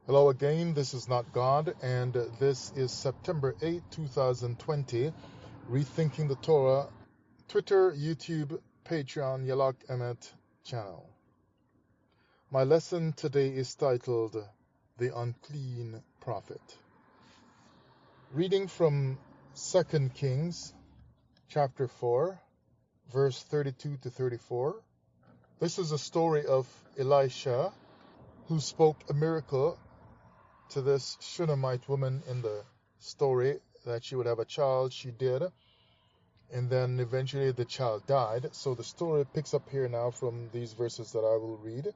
Hello again, this is Not God, and this is September 8, 2020, Rethinking the Torah, Twitter, YouTube, Patreon, Yalak Emet channel. My lesson today is titled, The Unclean Prophet. Reading from 2 Kings, chapter 4, verse 32 to 34. This is a story of Elisha, who spoke a miracle to this Shunammite woman in the story that she would have a child. She did, and then eventually the child died. So the story picks up here now from these verses that I will read.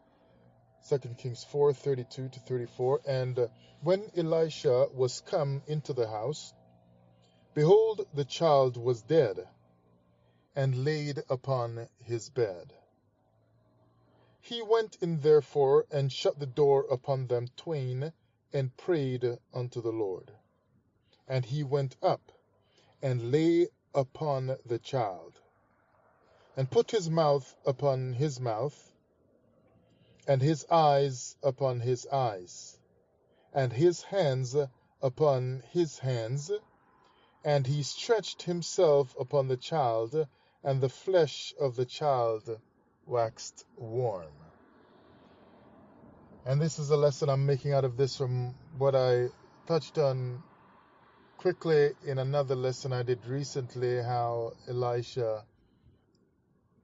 2 Kings 4:32 to 34. And when Elisha was come into the house, behold, the child was dead, and laid upon his bed. He went in therefore, and shut the door upon them twain, and prayed unto the Lord. And he went up, and lay upon the child, and put his mouth upon his mouth, and his eyes upon his eyes, and his hands upon his hands. And he stretched himself upon the child, and the flesh of the child waxed warm. And this is a lesson I'm making out of this from what I touched on quickly in another lesson I did recently, how Elisha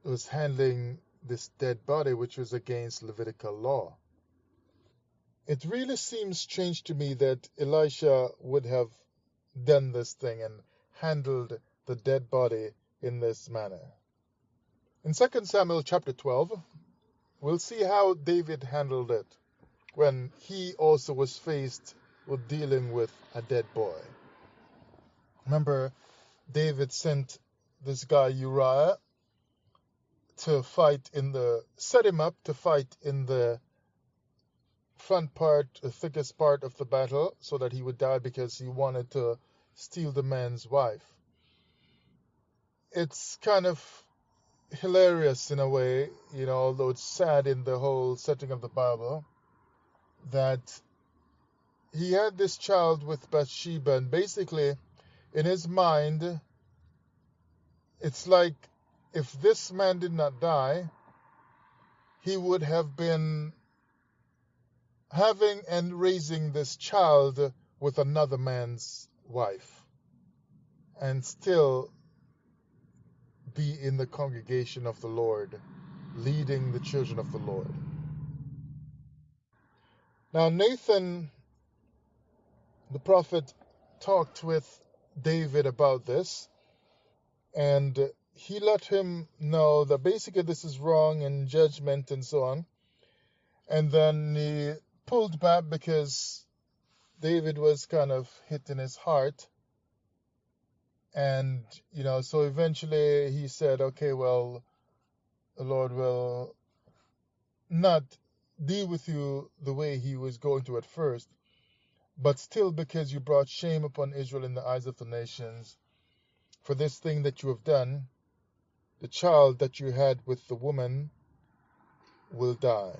was handling this dead body, which was against Levitical law. It really seems strange to me that Elisha would have done this thing and handled the dead body in this manner. In 2 Samuel chapter 12, we'll see how David handled it when he also was faced with dealing with a dead boy. Remember, David sent this guy Uriah to set him up to fight in the front part, the thickest part of the battle, so that he would die because he wanted to steal the man's wife. It's kind of hilarious in a way, although it's sad in the whole setting of the Bible, that he had this child with Bathsheba, and basically, in his mind, it's like if this man did not die, he would have been having and raising this child with another man's wife and still be in the congregation of the Lord, leading the children of the Lord. Now Nathan, the prophet, talked with David about this, and he let him know that basically this is wrong and judgment and so on. And then he pulled back because David was kind of hit in his heart. And, so eventually he said, okay, well, the Lord will not deal with you the way he was going to at first, but still, because you brought shame upon Israel in the eyes of the nations, for this thing that you have done, the child that you had with the woman will die.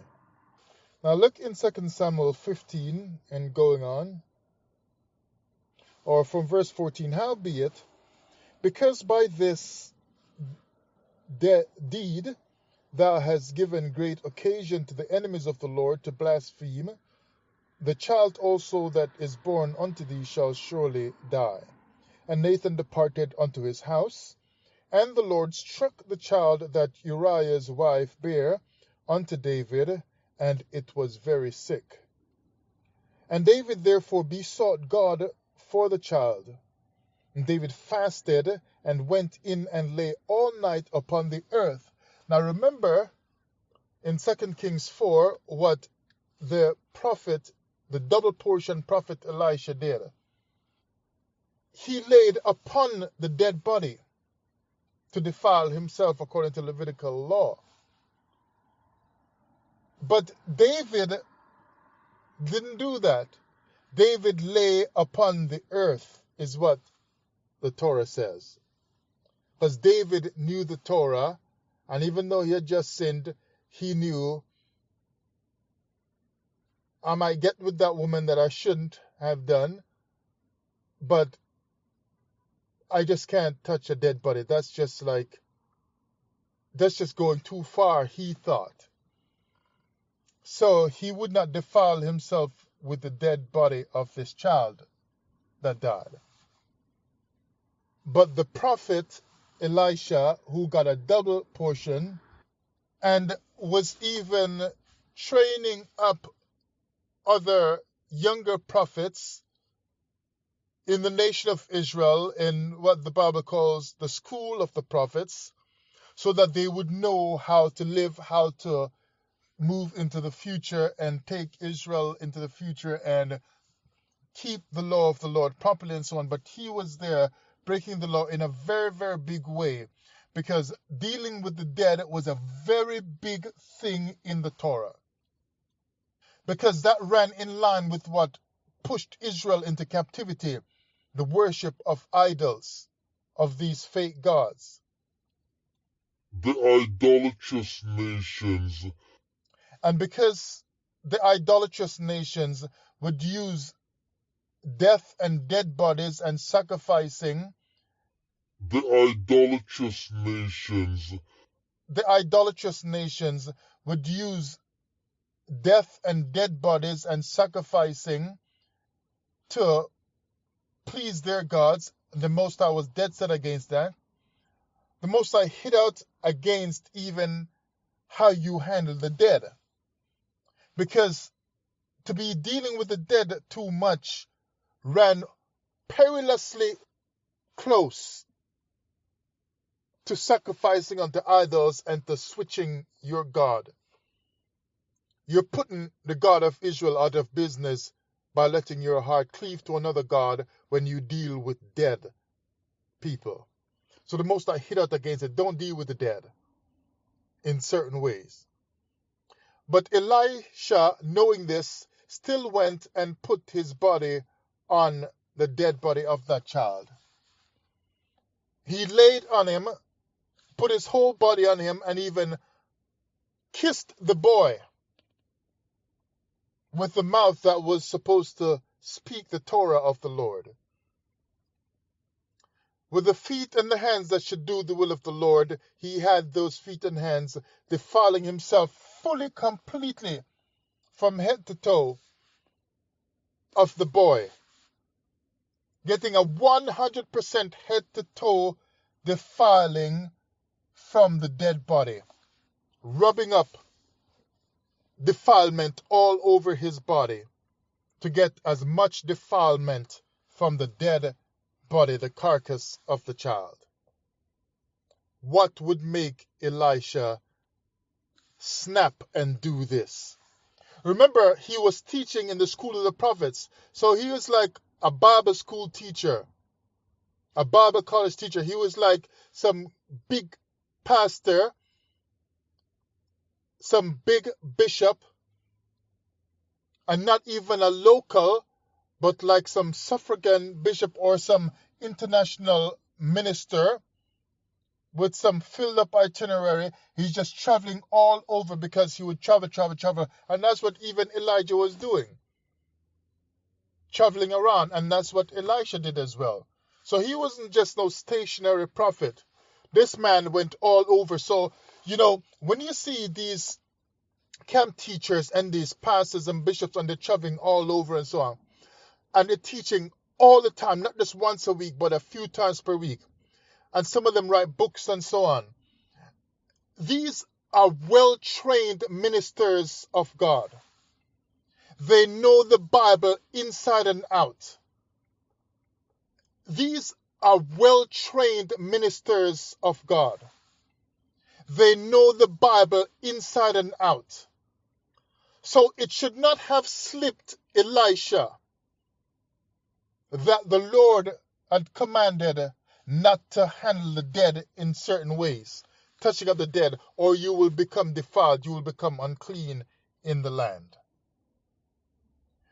Now look in 2 Samuel 15 and going on, or from verse 14, howbeit, because by this deed thou hast given great occasion to the enemies of the Lord to blaspheme, the child also that is born unto thee shall surely die. And Nathan departed unto his house, and the Lord struck the child that Uriah's wife bare unto David, and it was very sick. And David therefore besought God for the child. And David fasted and went in and lay all night upon the earth. Now remember, in 2 Kings 4, what the prophet, the double portion prophet Elisha did. He laid upon the dead body to defile himself according to Levitical law. But David didn't do that. David lay upon the earth, is what the Torah says. Because David knew the Torah, and even though he had just sinned, he knew I might get with that woman that I shouldn't have done, but I just can't touch a dead body. That's just going too far, he thought. So he would not defile himself with the dead body of this child that died. But the prophet Elisha, who got a double portion and was even training up other younger prophets in the nation of Israel in what the Bible calls the school of the prophets, so that they would know how to live, how to move into the future and take Israel into the future and keep the law of the Lord properly and so on. But he was there breaking the law in a very, very big way, because dealing with the dead was a very big thing in the Torah. Because that ran in line with what pushed Israel into captivity, the worship of idols, of these fake gods. The idolatrous nations. And because the idolatrous nations would use death and dead bodies and sacrificing, The idolatrous nations. The idolatrous nations would use death and dead bodies and sacrificing to please their gods. The Most High was dead set against that. The Most High hit out against even how you handle the dead. Because to be dealing with the dead too much ran perilously close to sacrificing unto idols and to switching your God. You're putting the God of Israel out of business by letting your heart cleave to another God when you deal with dead people. So the Most High hit out against it. Don't deal with the dead in certain ways. But Elisha, knowing this, still went and put his body on the dead body of that child. He laid on him, put his whole body on him, and even kissed the boy with the mouth that was supposed to speak the Torah of the Lord. With the feet and the hands that should do the will of the Lord, he had those feet and hands, defiling himself fully, completely, from head to toe of the boy, getting a 100% head to toe defiling from the dead body, rubbing up defilement all over his body to get as much defilement from the dead body, the carcass of the child. What would make Elisha snap and do this? Remember, he was teaching in the school of the prophets, so he was like a Bible school teacher, a Bible college teacher. He was like some big pastor, some big bishop, and not even a local, but like some suffragan bishop or some international minister with some filled up itinerary. He's just traveling all over because he would travel. And that's what even Elijah was doing. Traveling around. And that's what Elisha did as well. So he wasn't just no stationary prophet. This man went all over. So, when you see these camp teachers and these pastors and bishops and they're traveling all over and so on, and they're teaching all the time, not just once a week, but a few times per week. And some of them write books and so on. These are well-trained ministers of God. They know the Bible inside and out. These are well-trained ministers of God. They know the Bible inside and out. So it should not have slipped Elisha that the Lord had commanded not to handle the dead in certain ways, touching up the dead, or you will become defiled, you will become unclean in the land.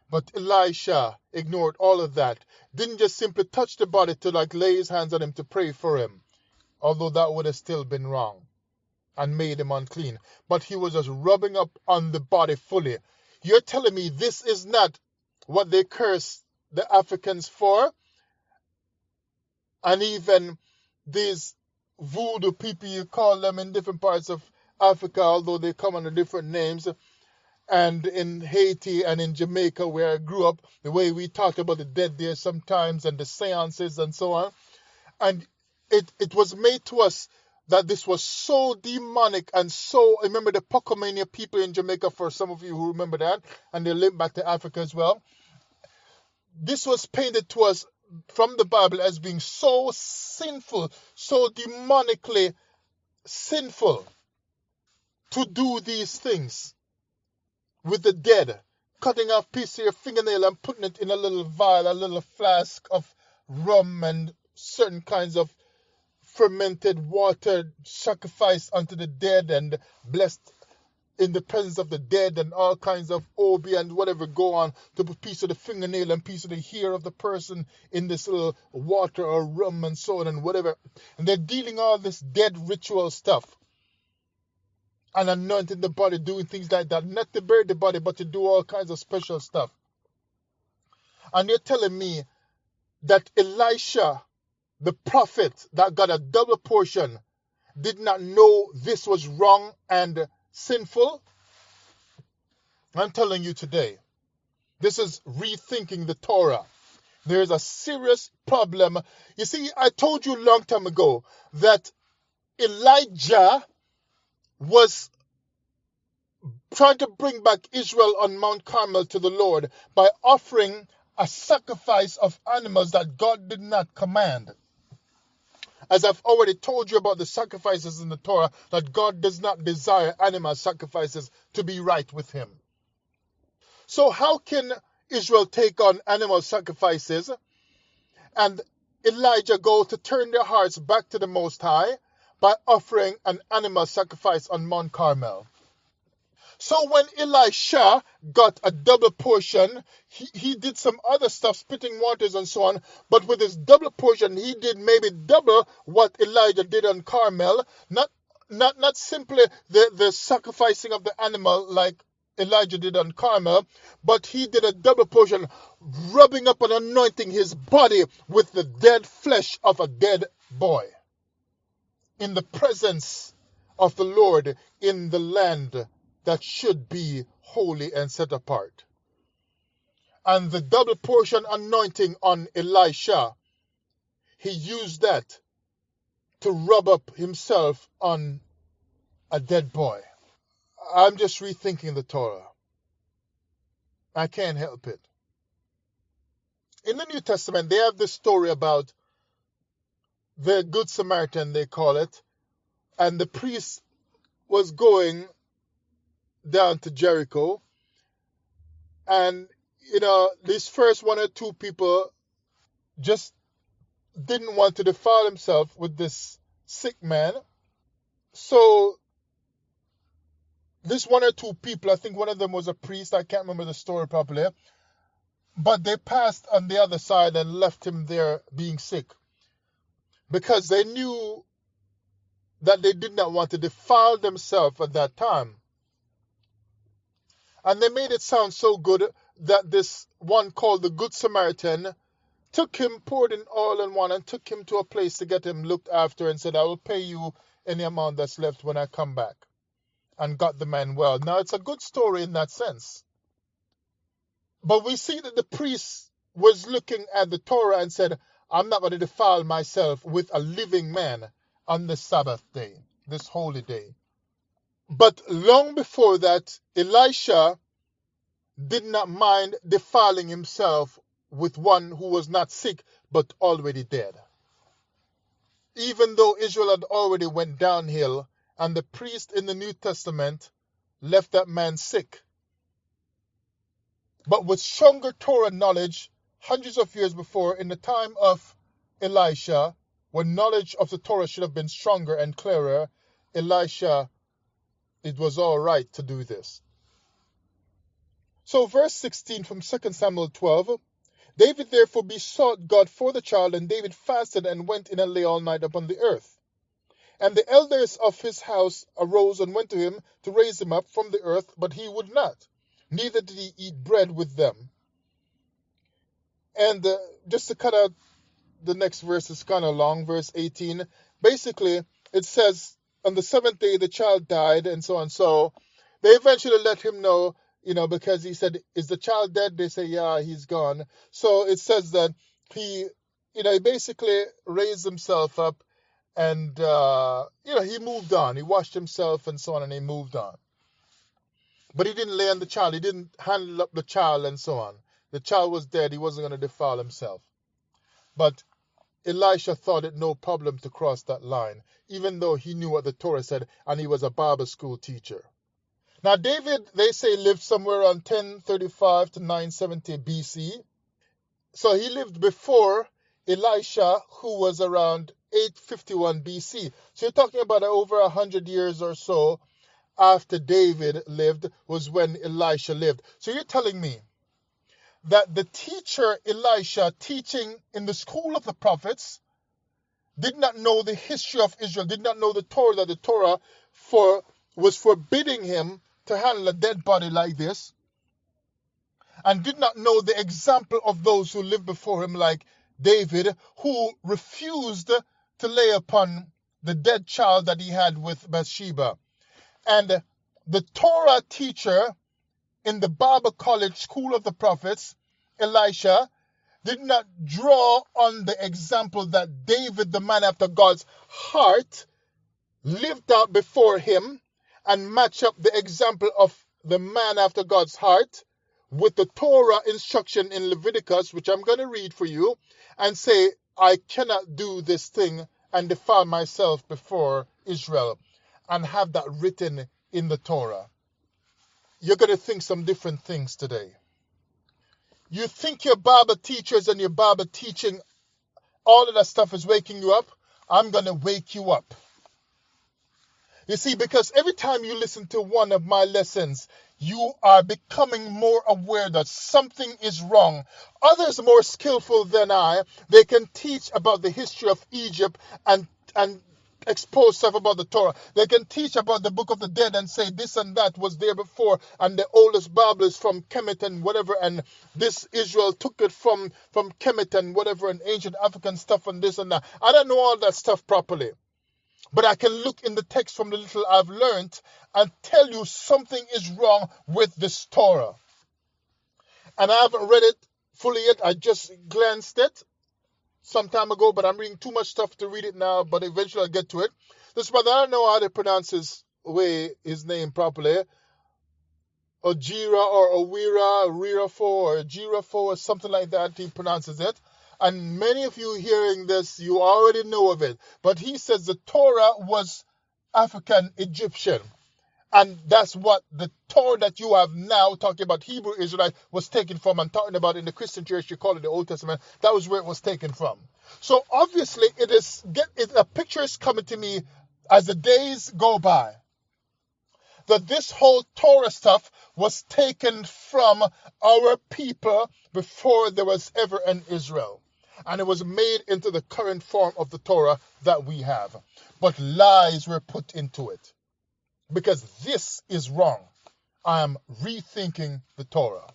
But Elisha ignored all of that, didn't just simply touch the body to lay his hands on him to pray for him, although that would have still been wrong and made him unclean. But he was just rubbing up on the body fully. You're telling me this is not what they curse the Africans for? And even these voodoo people, you call them in different parts of Africa, although they come under different names, and in Haiti and in Jamaica, where I grew up, the way we talked about the dead there sometimes, and the seances and so on. And it was made to us that this was so demonic and so, I remember the Pocomania people in Jamaica, for some of you who remember that, and they link back to Africa as well. This was painted to us from the Bible as being so sinful, so demonically sinful to do these things with the dead, cutting off piece of your fingernail and putting it in a little vial, a little flask of rum and certain kinds of fermented water, sacrificed unto the dead and blessed in the presence of the dead, and all kinds of obi and whatever go on to put piece of the fingernail and piece of the hair of the person in this little water or rum and so on and whatever. And they're dealing all this dead ritual stuff and anointing the body, doing things like that, not to bury the body, but to do all kinds of special stuff. And you're telling me that Elisha, the prophet that got a double portion, did not know this was wrong and sinful? I'm telling you today, this is rethinking the Torah. There is a serious problem. You see, I told you a long time ago that Elijah was trying to bring back Israel on Mount Carmel to the Lord by offering a sacrifice of animals that God did not command. As I've already told you about the sacrifices in the Torah, that God does not desire animal sacrifices to be right with him. So how can Israel take on animal sacrifices and Elijah go to turn their hearts back to the Most High by offering an animal sacrifice on Mount Carmel? So when Elisha got a double portion, he did some other stuff, spitting waters and so on, but with his double portion, he did maybe double what Elijah did on Carmel, not simply the sacrificing of the animal like Elijah did on Carmel, but he did a double portion, rubbing up and anointing his body with the dead flesh of a dead boy in the presence of the Lord in the land that should be holy and set apart. And the double portion anointing on Elisha, he used that to rub up himself on a dead boy. I'm just rethinking the Torah. I can't help it. In the New Testament, they have this story about the Good Samaritan, they call it, and the priest was going down to Jericho, and these first one or two people just didn't want to defile himself with this sick man. So this one or two people, I think one of them was a priest, I can't remember the story properly, but they passed on the other side and left him there being sick, because they knew that they did not want to defile themselves at that time. And they made it sound so good that this one called the Good Samaritan took him, poured in oil and wine, and took him to a place to get him looked after and said, I will pay you any amount that's left when I come back. And got the man well. Now, it's a good story in that sense. But we see that the priest was looking at the Torah and said, I'm not going to defile myself with a living man on the Sabbath day, this holy day. But long before that, Elisha did not mind defiling himself with one who was not sick but already dead. Even though Israel had already went downhill, and the priest in the New Testament left that man sick. But with stronger Torah knowledge, hundreds of years before, in the time of Elisha, when knowledge of the Torah should have been stronger and clearer, Elisha, it was all right to do this. So verse 16 from 2 Samuel 12, David therefore besought God for the child, and David fasted and went in and lay all night upon the earth. And the elders of his house arose and went to him to raise him up from the earth, but he would not. neither did he eat bread with them. And just to cut out the next verse is kind of long, verse 18. Basically, it says, on the seventh day the child died, and so on. So they eventually let him know, because he said, is the child dead? They say, yeah, he's gone. So it says that he basically raised himself up, and, he moved on. He washed himself and so on, and he moved on. But he didn't lay on the child. He didn't handle up the child and so on. The child was dead. He wasn't going to defile himself. But Elisha thought it no problem to cross that line, even though he knew what the Torah said, and he was a Bible school teacher. Now, David, they say, lived somewhere around 1035 to 970 BC. So he lived before Elisha, who was around 851 BC. So you're talking about over 100 years or so after David lived was when Elisha lived. So you're telling me that the teacher Elisha, teaching in the school of the prophets, did not know the history of Israel, did not know the Torah, that the Torah was forbidding him to handle a dead body like this, and did not know the example of those who lived before him, like David, who refused to lay upon the dead child that he had with Bathsheba. And the Torah teacher in the Bible College School of the Prophets, Elisha, did not draw on the example that David, the man after God's heart, lived out before him, and match up the example of the man after God's heart with the Torah instruction in Leviticus, which I'm going to read for you, and say, I cannot do this thing and defile myself before Israel, and have that written in the Torah. You're going to think some different things today. You think your Bible teachers and your Bible teaching, all of that stuff is waking you up? I'm going to wake you up. You see, because every time you listen to one of my lessons, you are becoming more aware that something is wrong. Others more skillful than I, they can teach about the history of Egypt and expose stuff about the Torah. They can teach about the Book of the Dead and say this and that was there before, and the oldest Bible is from Kemet and whatever, and this Israel took it from Kemet and whatever, and ancient African stuff and this and that. I don't know all that stuff properly, but I can look in the text from the little I've learned and tell you something is wrong with this Torah. And I haven't read it fully yet. I just glanced it some time ago, but I'm reading too much stuff to read it now, but eventually I'll get to it. This brother, I don't know how to pronounce his name properly. Ojira or Owira, Rirafo or Jirafo or something like that, he pronounces it. And many of you hearing this, you already know of it. But he says the Torah was African Egyptian. And that's what the Torah that you have now, talking about Hebrew Israelite, was taken from. And talking about in the Christian church, you call it the Old Testament. That was where it was taken from. So obviously, a picture is coming to me as the days go by, that this whole Torah stuff was taken from our people before there was ever an Israel. And it was made into the current form of the Torah that we have. But lies were put into it. Because this is wrong. I am rethinking the Torah.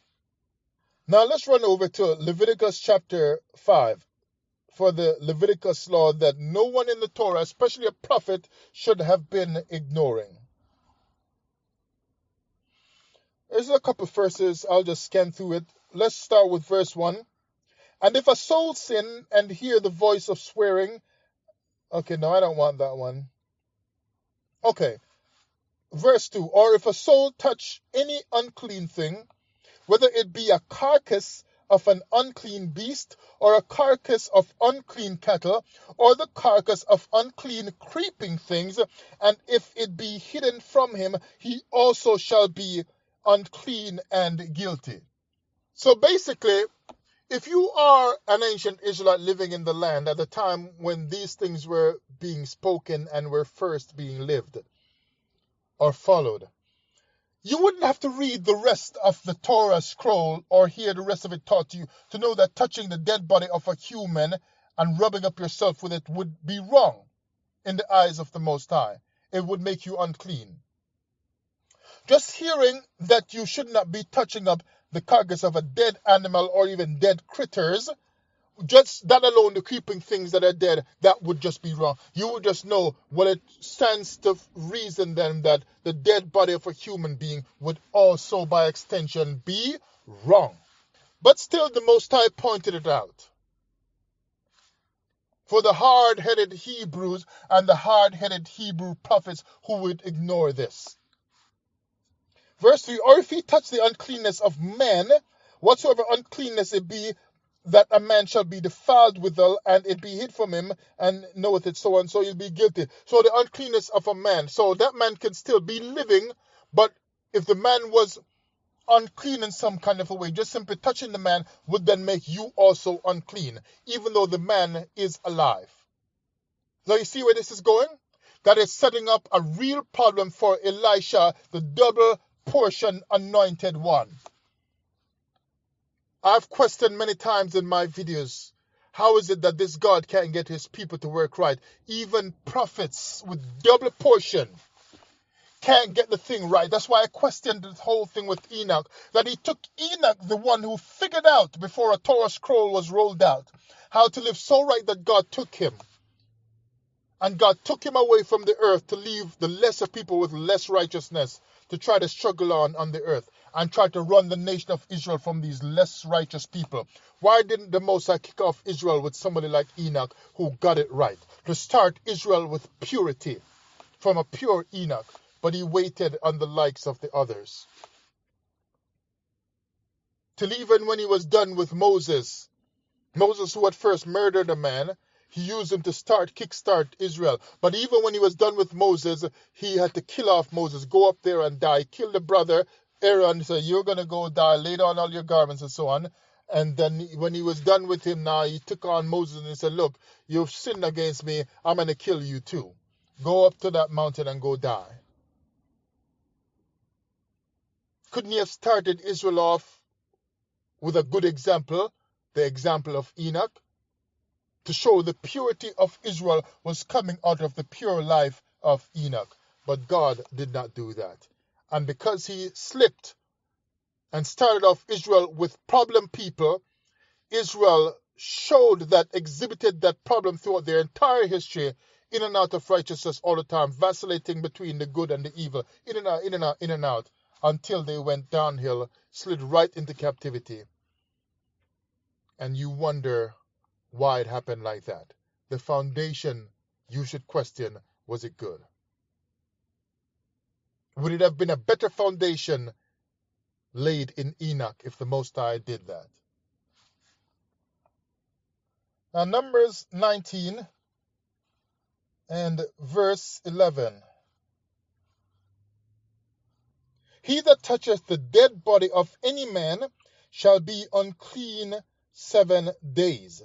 Now let's run over to Leviticus chapter 5. For the Leviticus law that no one in the Torah, especially a prophet, should have been ignoring. There's a couple verses. I'll just scan through it. Let's start with verse 1. And if a soul sin and hear the voice of swearing. Okay, no, I don't want that one. Okay. Verse 2, or if a soul touch any unclean thing, whether it be a carcass of an unclean beast, or a carcass of unclean cattle, or the carcass of unclean creeping things, and if it be hidden from him, he also shall be unclean and guilty. So basically, if you are an ancient Israelite living in the land at the time when these things were being spoken and were first being lived, or followed, you wouldn't have to read the rest of the Torah scroll or hear the rest of it taught to you to know that touching the dead body of a human and rubbing up yourself with it would be wrong in the eyes of the Most High. It would make you unclean. Just hearing that you should not be touching up the carcass of a dead animal or even dead critters, just that alone, the creeping things that are dead, that would just be wrong. You would just know, well, it stands to reason then that the dead body of a human being would also, by extension, be wrong. But still, the Most High pointed it out. For the hard-headed Hebrews and the hard-headed Hebrew prophets who would ignore this. Verse 3, or if he touch the uncleanness of men, whatsoever uncleanness it be, that a man shall be defiled withal, and it be hid from him, and knoweth it so and so, he'll be guilty. So the uncleanness of a man, so that man can still be living, but if the man was unclean in some kind of a way, just simply touching the man would then make you also unclean, even though the man is alive. So you see where this is going? That is setting up a real problem for Elisha, the double portion anointed one. I've questioned many times in my videos, how is it that this God can't get his people to work right? Even prophets with double portion can't get the thing right. That's why I questioned the whole thing with Enoch, that he took Enoch, the one who figured out before a Torah scroll was rolled out, how to live so right that God took him. And God took him away from the earth to leave the lesser people with less righteousness to try to struggle on the earth and try to run the nation of Israel from these less righteous people. Why didn't the Most High kick off Israel with somebody like Enoch who got it right? To start Israel with purity from a pure Enoch, but he waited on the likes of the others. Till even when he was done with Moses who at first murdered a man, he used him to kickstart Israel. But even when he was done with Moses, he had to kill off Moses, go up there and die, kill the brother Aaron, say, you're going to go die, lay down all your garments and so on. And then when he was done with him now, he took on Moses and he said, look, you've sinned against me, I'm going to kill you too. Go up to that mountain and go die. Couldn't he have started Israel off with a good example, the example of Enoch? To show the purity of Israel was coming out of the pure life of Enoch. But God did not do that. And because he slipped and started off Israel with problem people, Israel exhibited that problem throughout their entire history, in and out of righteousness all the time, vacillating between the good and the evil, in and out, in and out, in and out, until they went downhill, slid right into captivity. And you wonder why it happened like that. The foundation, you should question, was it good? Would it have been a better foundation laid in Enoch if the Most High did that? Now Numbers 19 and verse 11. He that toucheth the dead body of any man shall be unclean 7 days.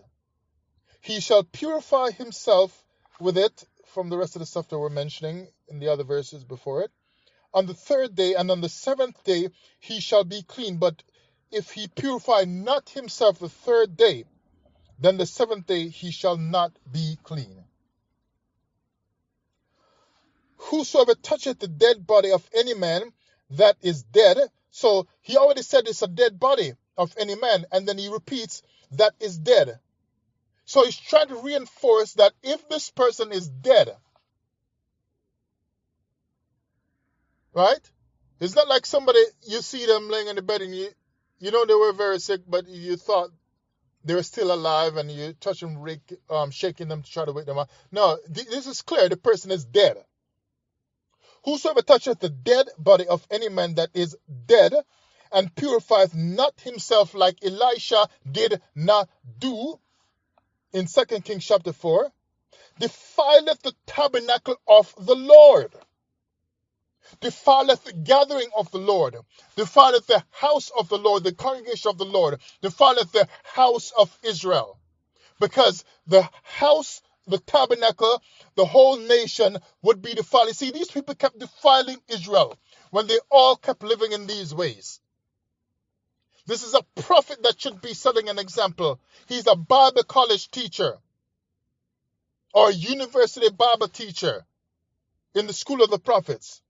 He shall purify himself with it, from the rest of the stuff that we're mentioning in the other verses before it. On the 3rd day and on the 7th day he shall be clean. But if he purify not himself the 3rd day, then the 7th day he shall not be clean. Whosoever toucheth the dead body of any man that is dead. So he already said it's a dead body of any man, and then he repeats that is dead. So he's trying to reinforce that if this person is dead, right? It's not like somebody, you see them laying in the bed and you know they were very sick, but you thought they were still alive and you touch them, shaking them to try to wake them up. No, this is clear. The person is dead. Whosoever toucheth the dead body of any man that is dead and purifieth not himself like Elisha did not do, in 2 Kings chapter 4, defileth the tabernacle of the Lord, defileth the gathering of the Lord, defileth the house of the Lord, the congregation of the Lord, defileth the house of Israel. Because the house, the tabernacle, the whole nation would be defiled. You see, these people kept defiling Israel when they all kept living in these ways. This is a prophet that should be setting an example. He's a Bible college teacher or a university Bible teacher in the school of the prophets.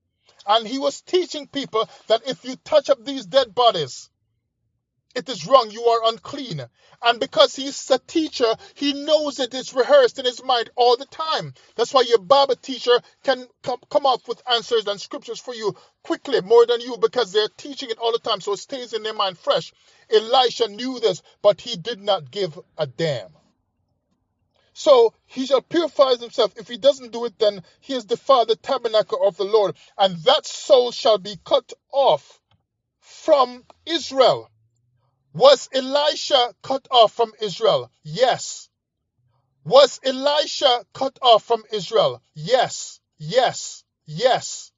And he was teaching people that if you touch up these dead bodies, it is wrong, you are unclean. And because he's a teacher, he knows it is rehearsed in his mind all the time. That's why your Bible teacher can come up with answers and scriptures for you quickly, more than you, because they're teaching it all the time, so it stays in their mind fresh. Elisha knew this, but he did not give a damn. So he shall purify himself. If he doesn't do it, then he has defiled the tabernacle of the Lord, and that soul shall be cut off from Israel. Was Elisha cut off from Israel? Yes. Was Elisha cut off from Israel? Yes. Yes. Yes.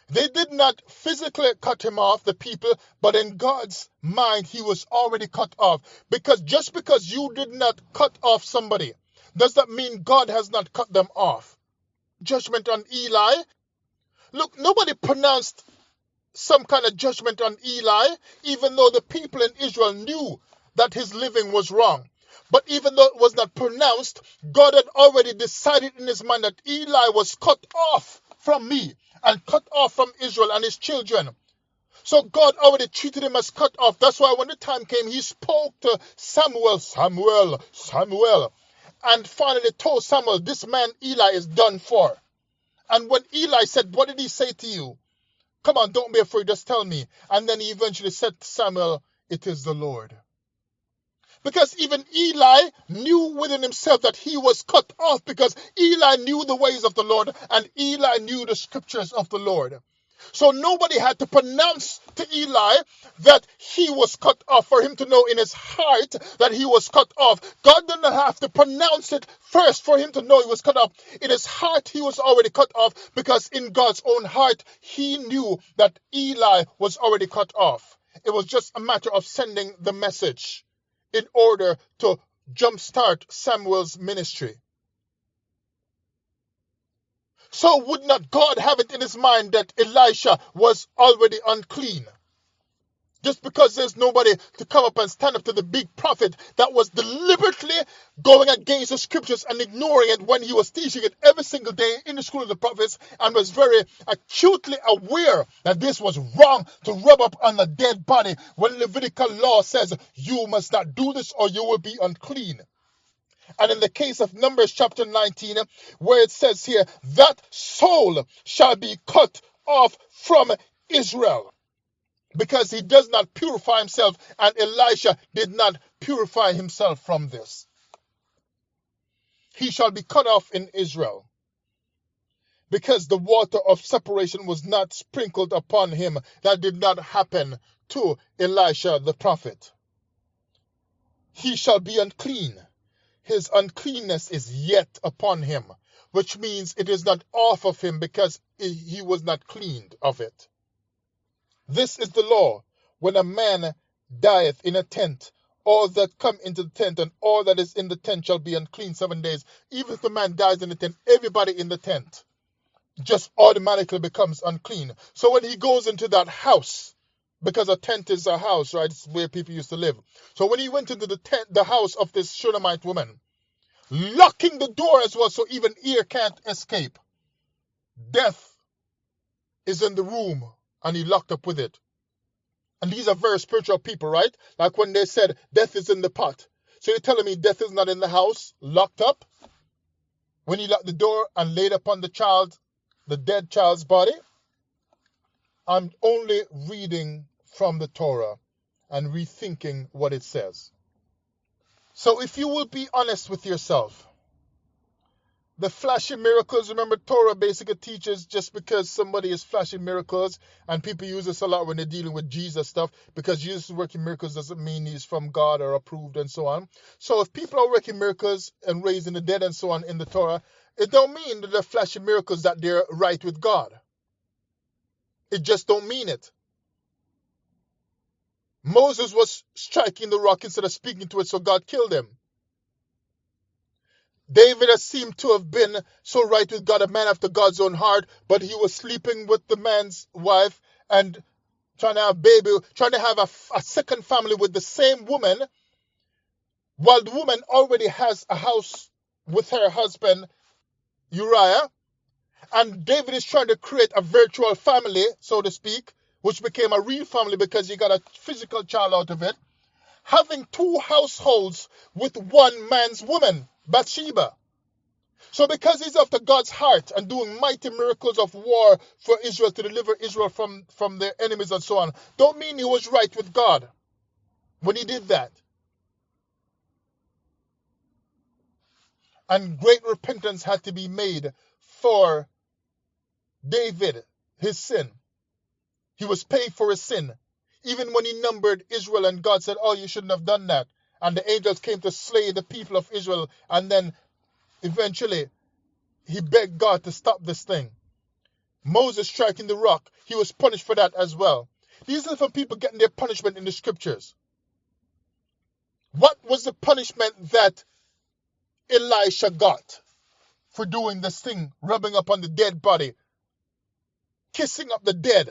They did not physically cut him off, the people, but in God's mind, he was already cut off. Because just because you did not cut off somebody, does that mean God has not cut them off? Judgment on Eli. Look, nobody pronounced some kind of judgment on Eli, even though the people in Israel knew that his living was wrong. But even though it was not pronounced, God had already decided in his mind that Eli was cut off from me and cut off from Israel and his children. So God already treated him as cut off. That's why when the time came, he spoke to Samuel, and finally told Samuel, this man Eli is done for. And when Eli said, what did he say to you? Come on, don't be afraid, just tell me. And then he eventually said to Samuel, it is the Lord. Because even Eli knew within himself that he was cut off, because Eli knew the ways of the Lord and Eli knew the scriptures of the Lord. So nobody had to pronounce to Eli that he was cut off for him to know in his heart that he was cut off. God did not have to pronounce it first for him to know he was cut off. In his heart, he was already cut off, because in God's own heart, he knew that Eli was already cut off. It was just a matter of sending the message in order to jumpstart Samuel's ministry. So would not God have it in his mind that Elisha was already unclean? Just because there's nobody to come up and stand up to the big prophet that was deliberately going against the scriptures and ignoring it when he was teaching it every single day in the school of the prophets, and was very acutely aware that this was wrong to rub up on a dead body, when Levitical law says you must not do this or you will be unclean. And in the case of Numbers chapter 19, where it says here, that soul shall be cut off from Israel, because he does not purify himself, and Elisha did not purify himself from this. He shall be cut off in Israel, because the water of separation was not sprinkled upon him. That did not happen to Elisha the prophet. He shall be unclean. His uncleanness is yet upon him, which means it is not off of him, because he was not cleaned of it. This is the law. When a man dieth in a tent, all that come into the tent and all that is in the tent shall be unclean 7 days. Even if the man dies in the tent, everybody in the tent just automatically becomes unclean. So when he goes into that house, because a tent is a house, right? It's where people used to live. So when he went into the tent, the house of this Shunammite woman, locking the door as well so even ear can't escape, death is in the room and he locked up with it. And these are very spiritual people, right? Like when they said death is in the pot. So you're telling me death is not in the house, locked up? When he locked the door and laid upon the dead child's body? I'm only reading from the Torah and rethinking what it says. So if you will be honest with yourself, the flashy miracles, remember Torah basically teaches just because somebody is flashing miracles, and people use this a lot when they're dealing with Jesus stuff, because Jesus working miracles doesn't mean he's from God or approved and so on. So if people are working miracles and raising the dead and so on in the Torah, it don't mean that they're flashing miracles that they're right with God. It just don't mean it. Moses was striking the rock instead of speaking to it, so God killed him. David has seemed to have been so right with God, a man after God's own heart, but he was sleeping with the man's wife and trying to have baby, trying to have a second family with the same woman, while the woman already has a house with her husband Uriah, And David is trying to create a virtual family, so to speak, which became a real family because he got a physical child out of it, having two households with one man's woman, Bathsheba. So because he's after God's heart and doing mighty miracles of war for Israel to deliver Israel from their enemies and so on, don't mean he was right with God when he did that. And great repentance had to be made for David, his sin. He was paying for his sin. Even when he numbered Israel and God said, oh, you shouldn't have done that. And the angels came to slay the people of Israel. And then eventually he begged God to stop this thing. Moses striking the rock, he was punished for that as well. These are from people getting their punishment in the scriptures. What was the punishment that Elisha got for doing this thing, rubbing up on the dead body, kissing up the dead?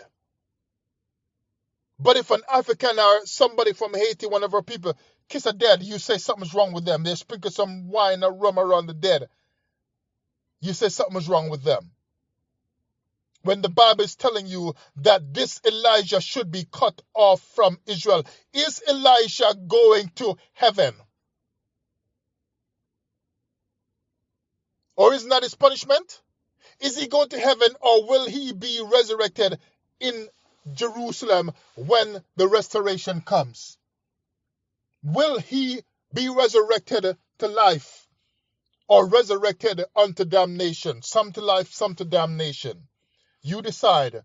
But if an African or somebody from Haiti, one of our people, kiss a dead, you say something's wrong with them. They sprinkle some wine or rum around the dead. You say something's wrong with them. When the Bible is telling you that this Elijah should be cut off from Israel, is Elisha going to heaven? Or is not his punishment? Is he going to heaven, or will he be resurrected in Jerusalem when the restoration comes? Will he be resurrected to life, or resurrected unto damnation? Some to life, some to damnation. You decide.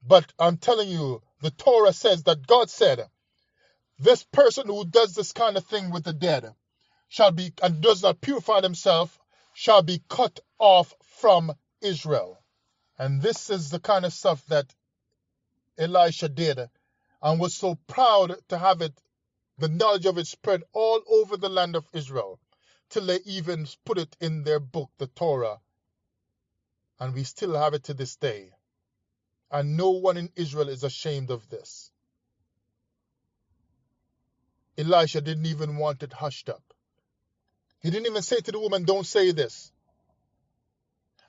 But I'm telling you, the Torah says that God said, this person who does this kind of thing with the dead shall be, and does not purify himself, shall be cut off from Israel. And this is the kind of stuff that Elisha did, and was so proud to have it, the knowledge of it spread all over the land of Israel, till they even put it in their book, the Torah. And we still have it to this day. And no one in Israel is ashamed of this. Elisha didn't even want it hushed up. He didn't even say to the woman, don't say this.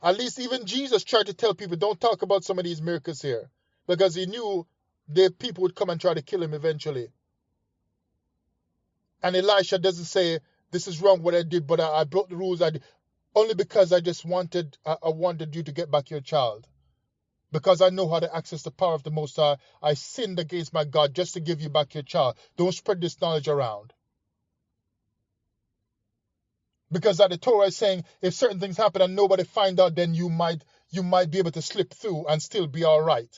At least even Jesus tried to tell people, don't talk about some of these miracles here. Because he knew the people would come and try to kill him eventually. And Elisha doesn't say, this is wrong what I did, but I broke the rules. Only because I just wanted you to get back your child. Because I know how to access the power of the Most High. I sinned against my God just to give you back your child. Don't spread this knowledge around. Because that the Torah is saying, if certain things happen and nobody find out, then you might be able to slip through and still be all right.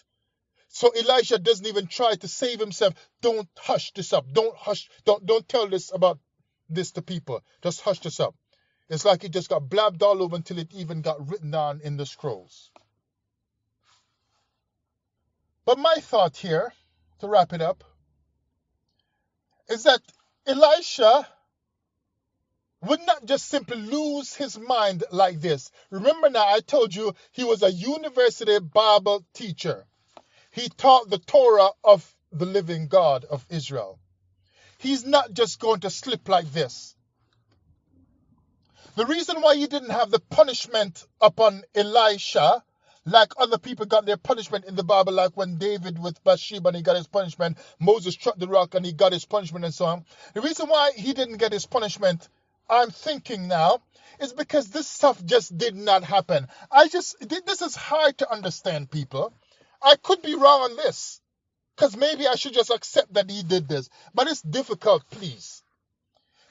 So Elisha doesn't even try to save himself. Don't hush this up. Don't tell this about this to people. Just hush this up. It's like it just got blabbed all over until it even got written down in the scrolls. But my thought here, to wrap it up, is that Elisha would not just simply lose his mind like this. Remember now, I told you he was a university Bible teacher. He taught the Torah of the living God of Israel. He's not just going to slip like this. The reason why he didn't have the punishment upon Elisha, like other people got their punishment in the Bible, like when David with Bathsheba and he got his punishment, Moses struck the rock and he got his punishment and so on. The reason why he didn't get his punishment, I'm thinking now, is because this stuff just did not happen. This is hard to understand, people. I could be wrong on this, because maybe I should just accept that he did this. But it's difficult, please,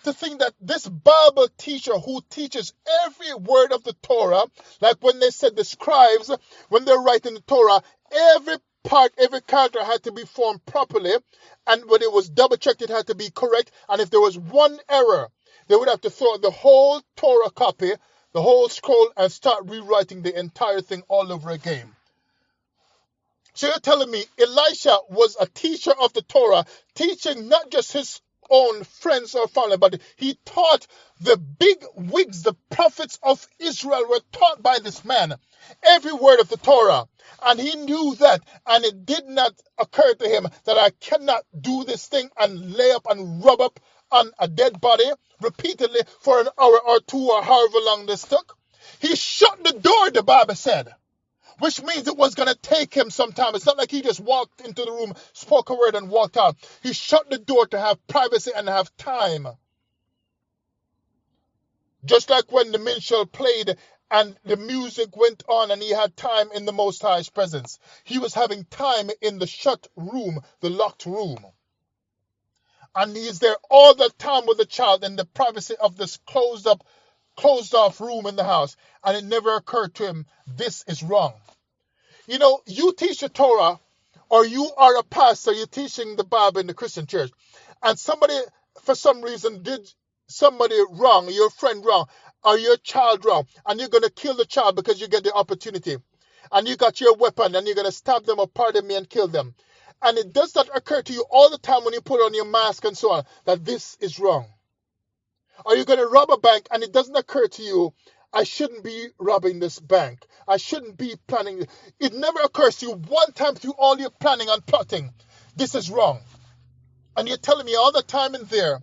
to think that this Bible teacher who teaches every word of the Torah, like when they said the scribes, when they're writing the Torah, every part, every character had to be formed properly, and when it was double-checked, it had to be correct, and if there was one error, they would have to throw out the whole Torah copy, the whole scroll, and start rewriting the entire thing all over again. So you're telling me Elisha was a teacher of the Torah, teaching not just his own friends or family, but he taught the big wigs, the prophets of Israel were taught by this man every word of the Torah. And he knew that, and it did not occur to him that I cannot do this thing and lay up and rub up on a dead body repeatedly for an hour or two or however long this took. He shut the door, the Bible said. which means it was going to take him some time. It's not like he just walked into the room, spoke a word, and walked out. He shut the door to have privacy and have time. Just like when the minstrel played and the music went on and he had time in the Most High's presence. He was having time in the shut room, the locked room. And he is there all the time with the child in the privacy of this closed off room in the house. And it never occurred to him, this is wrong. You know, you teach the Torah, or you are a pastor, you're teaching the Bible in the Christian church, and somebody, for some reason, did somebody wrong, your friend wrong, or your child wrong, and you're going to kill the child because you get the opportunity, and you got your weapon, and you're going to stab them or pardon me and kill them. And it does not occur to you all the time when you put on your mask and so on, that this is wrong. Or you're going to rob a bank, and it doesn't occur to you, I shouldn't be robbing this bank. I shouldn't be planning. It never occurs to you one time through all your planning and plotting, this is wrong. And you're telling me all the time in there,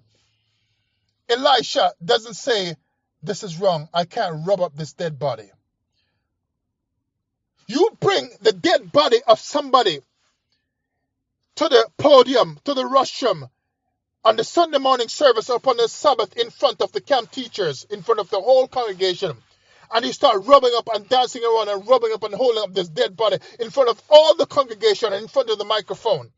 Elisha doesn't say, this is wrong, I can't rub up this dead body. You bring the dead body of somebody to the podium, to the rostrum, on the Sunday morning service upon the Sabbath in front of the camp teachers, in front of the whole congregation. And you start rubbing up and dancing around and rubbing up and holding up this dead body in front of all the congregation and in front of the microphone.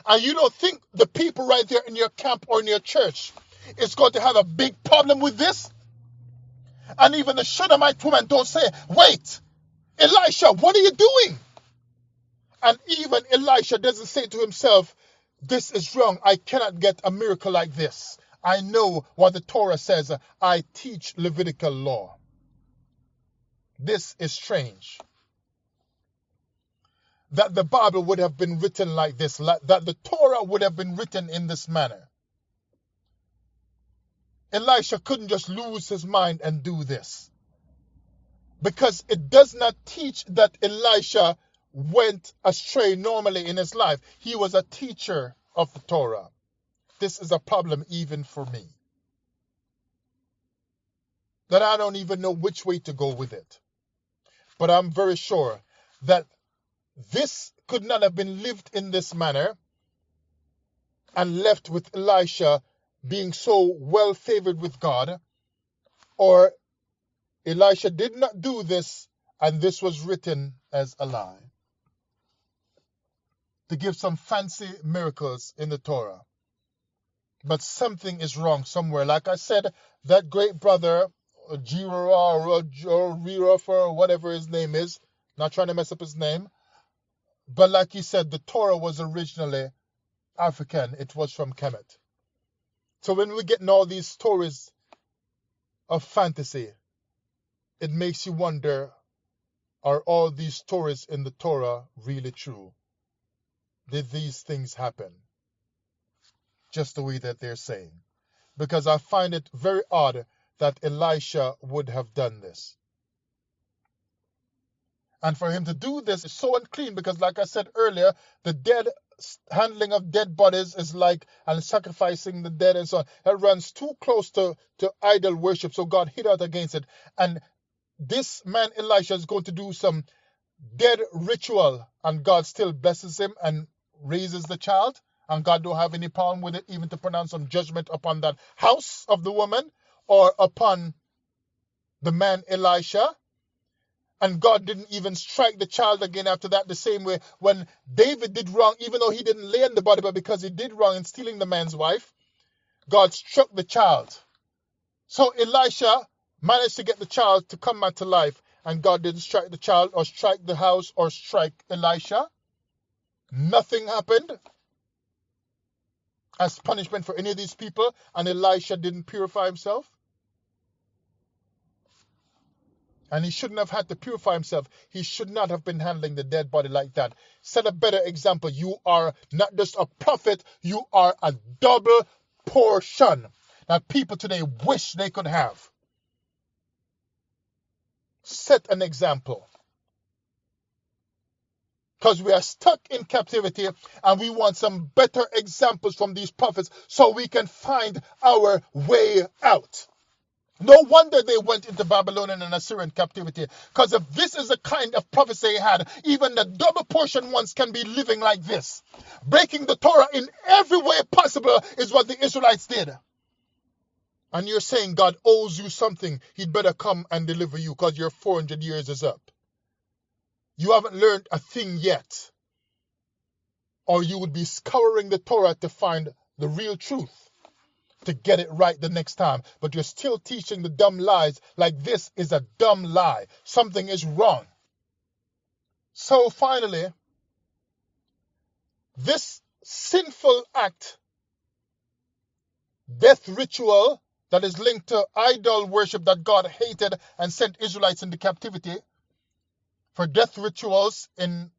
And you don't think the people right there in your camp or in your church is going to have a big problem with this? And even the Shunammite woman don't say, wait, Elisha, what are you doing? And even Elisha doesn't say to himself, this is wrong. I cannot get a miracle like this. I know what the Torah says. I teach Levitical law. This is strange. That the Bible would have been written like this, that the Torah would have been written in this manner. Elisha couldn't just lose his mind and do this, because it does not teach that Elisha went astray normally in his life. He was a teacher of the Torah. This is a problem even for me, that I don't even know which way to go with it. But I'm very sure that this could not have been lived in this manner and left with Elisha being so well favored with God, or Elisha did not do this and this was written as a lie to give some fancy miracles in the Torah. But something is wrong somewhere. Like I said, that great brother, Jirah or whatever his name is, not trying to mess up his name, but like he said, the Torah was originally African. It was from Kemet. So when we're getting all these stories of fantasy, it makes you wonder, are all these stories in the Torah really true? Did these things happen just the way that they're saying? Because I find it very odd that Elisha would have done this. And for him to do this is so unclean, because like I said earlier, the handling of dead bodies is like, and sacrificing the dead and so on, it runs too close to idol worship, so God hid out against it. And this man Elisha is going to do some dead ritual, and God still blesses him and raises the child, and God don't have any problem with it, even to pronounce some judgment upon that house of the woman or upon the man Elisha. And God didn't even strike the child again after that, the same way when David did wrong, even though he didn't lay in the body, but because he did wrong in stealing the man's wife, God struck the child. So Elisha managed to get the child to come back to life, and God didn't strike the child or strike the house or strike Elisha. Nothing happened as punishment for any of these people, and Elisha didn't purify himself. And he shouldn't have had to purify himself. He should not have been handling the dead body like that. Set a better example. You are not just a prophet, you are a double portion that people today wish they could have. Set an example. Because we are stuck in captivity and we want some better examples from these prophets so we can find our way out. No wonder they went into Babylonian and Assyrian captivity. Because if this is the kind of prophecy they had, even the double portion ones can be living like this. Breaking the Torah in every way possible is what the Israelites did. And you're saying God owes you something. He'd better come and deliver you because your 400 years is up. You haven't learned a thing yet. Or you would be scouring the Torah to find the real truth, to get it right the next time. But you're still teaching the dumb lies like this is a dumb lie. Something is wrong. So finally, this sinful act, death ritual that is linked to idol worship that God hated and sent Israelites into captivity for death rituals in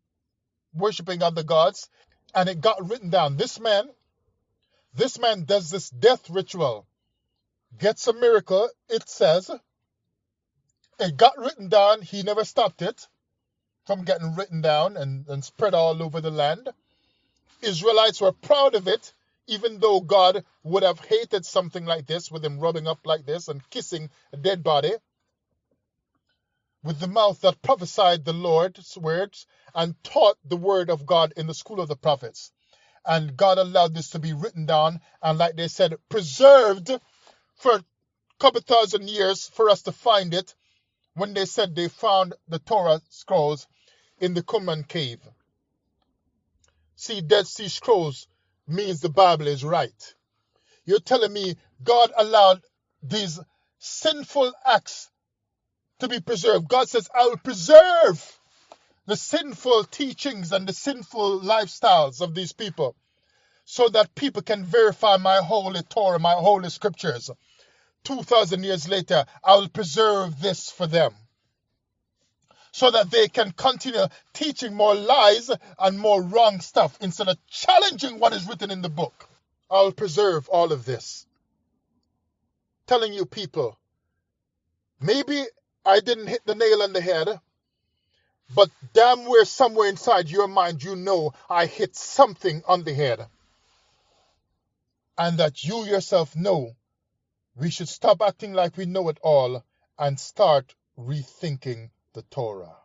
worshiping other gods, and it got written down. This man does this death ritual, gets a miracle. It says it got written down. He never stopped it from getting written down and spread all over the land. Israelites were proud of it, even though God would have hated something like this, with him rubbing up like this and kissing a dead body. With the mouth that prophesied the Lord's words and taught the word of God in the school of the prophets. And God allowed this to be written down and, like they said, preserved for a couple thousand years for us to find it, when they said they found the Torah scrolls in the Qumran cave. See, Dead Sea Scrolls means the Bible is right. You're telling me God allowed these sinful acts to be preserved. God says, I will preserve the sinful teachings and the sinful lifestyles of these people so that people can verify my holy Torah, my holy scriptures. 2,000 years later, I will preserve this for them so that they can continue teaching more lies and more wrong stuff instead of challenging what is written in the book. I'll preserve all of this. Telling you people, maybe I didn't hit the nail on the head, but damn well somewhere inside your mind you know I hit something on the head. And that you yourself know we should stop acting like we know it all and start rethinking the Torah.